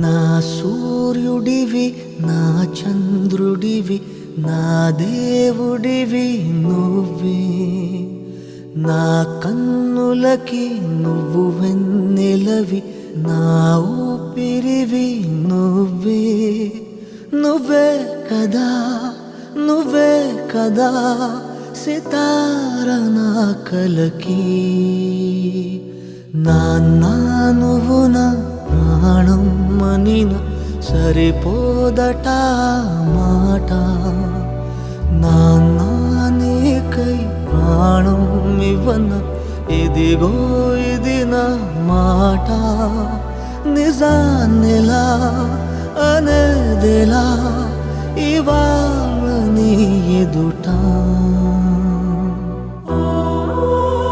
నా సూర్యుడివి నా చంద్రుడివి నా దేవుడివి నువ్వే నా కన్నులకి నువ్వు వెన్నెలవి నా ఊపిరివి నువ్వే నువ్వే కదా నువ్వే కదా సితార నా కలకి నాన్న నువ్వు నా ప్రాణం మనిన సరిపోదట మాట నాన్న నీకై ప్రాణం ఇవ్వన ఇదిగో ఇది నా మాట నిజాన్నెలా అనేదెలా ఇవాళ నీ ఎదుట